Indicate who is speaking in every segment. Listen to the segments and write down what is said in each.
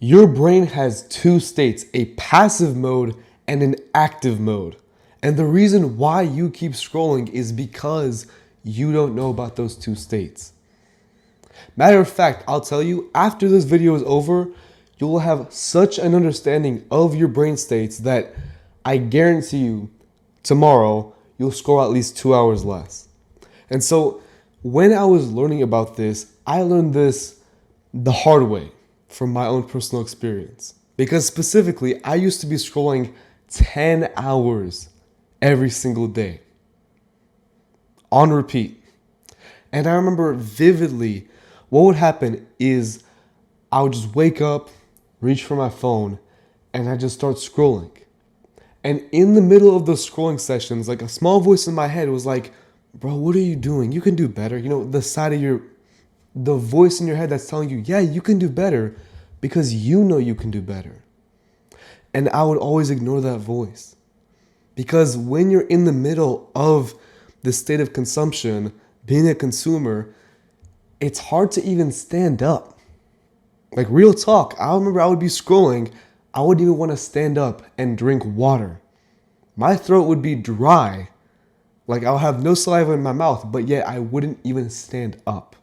Speaker 1: Your brain has two states, a passive mode and an active mode. And the reason why you keep scrolling is because you don't know about those two states. Matter of fact, I'll tell you, after this video is over, you will have such an understanding of your brain states that I guarantee you tomorrow you'll scroll at least 2 hours less. And so when I was learning about this, I learned this the hard way from my own personal experience. Because specifically, I used to be scrolling 10 hours every single day on repeat. And I remember vividly what would happen is I would just wake up, reach for my phone, and I just start scrolling. And in the middle of those scrolling sessions, like a small voice in my head was like, bro, what are you doing? You can do better. You know, the voice in your head that's telling you, yeah, you can do better because you know you can do better. And I would always ignore that voice. Because when you're in the middle of the state of consumption, being a consumer, it's hard to even stand up. Like real talk, I remember I would be scrolling, I wouldn't even want to stand up and drink water. My throat would be dry. Like I'll have no saliva in my mouth, but yet I wouldn't even stand up.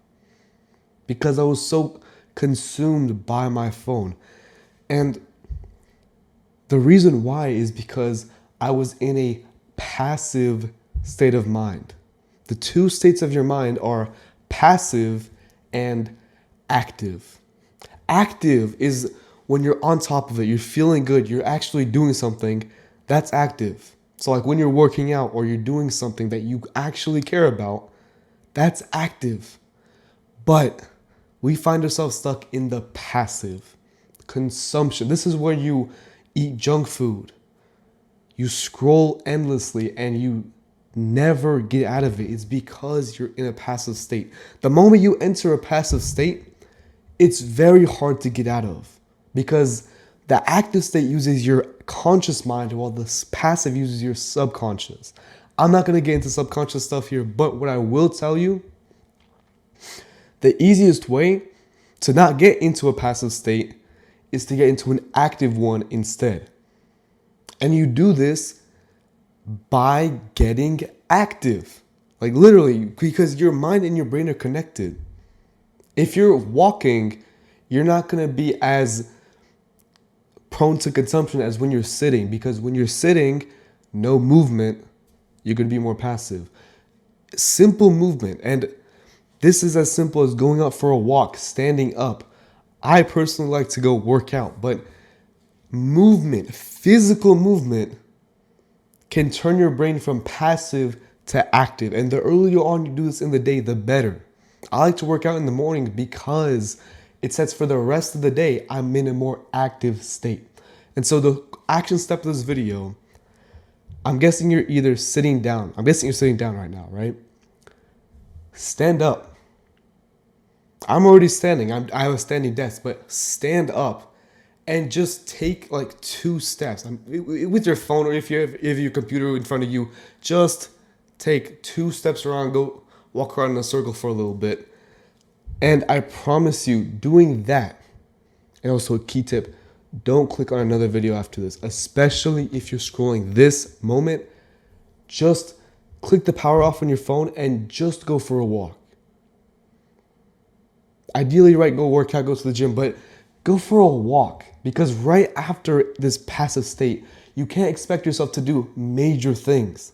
Speaker 1: Because I was so consumed by my phone. And the reason why is because I was in a passive state of mind. The two states of your mind are passive and active. Active is when you're on top of it, you're feeling good, you're actually doing something, that's active. So like when you're working out or you're doing something that you actually care about, that's active. But we find ourselves stuck in the passive consumption. This is where you eat junk food. You scroll endlessly and you never get out of it. It's because you're in a passive state. The moment you enter a passive state, it's very hard to get out of because the active state uses your conscious mind while the passive uses your subconscious. I'm not going to get into subconscious stuff here, but what I will tell you, the easiest way to not get into a passive state is to get into an active one instead. And you do this by getting active. Like literally, because your mind and your brain are connected. If you're walking, you're not going to be as prone to consumption as when you're sitting. Because when you're sitting, no movement, you're going to be more passive. Simple movement. And this is as simple as going out for a walk, standing up. I personally like to go work out, but movement, physical movement can turn your brain from passive to active. And the earlier on you do this in the day, the better. I like to work out in the morning because it sets for the rest of the day, I'm in a more active state. And so the action step of this video, I'm guessing you're either sitting down. I'm guessing you're sitting down right now, right? Stand up. I'm already standing. I have a standing desk, but stand up and just take like 2 steps. With your phone or if you have your computer in front of you, just take 2 steps around, go walk around in a circle for a little bit. And I promise you, doing that, and also a key tip, don't click on another video after this, especially if you're scrolling this moment. Just click the power off on your phone and just go for a walk. Ideally, right, go work out, go to the gym, but go for a walk because right after this passive state, you can't expect yourself to do major things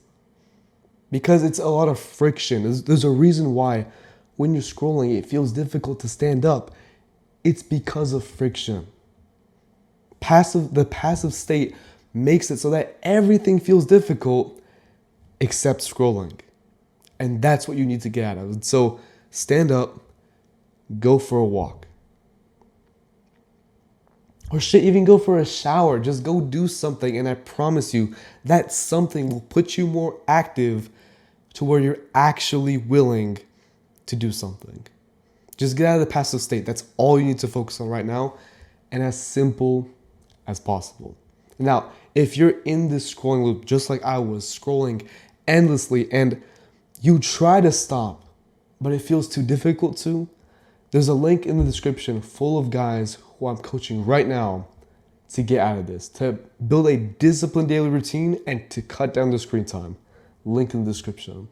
Speaker 1: because it's a lot of friction. There's a reason why when you're scrolling, it feels difficult to stand up. It's because of friction. The passive state makes it so that everything feels difficult except scrolling. And that's what you need to get out of. So stand up. Go for a walk. Or shit, even go for a shower. Just go do something. And I promise you that something will put you more active to where you're actually willing to do something. Just get out of the passive state. That's all you need to focus on right now. And as simple as possible. Now, if you're in this scrolling loop, just like I was scrolling endlessly and you try to stop, but it feels too difficult to, there's a link in the description full of guys who I'm coaching right now to get out of this, to build a disciplined daily routine and to cut down the screen time. Link in the description.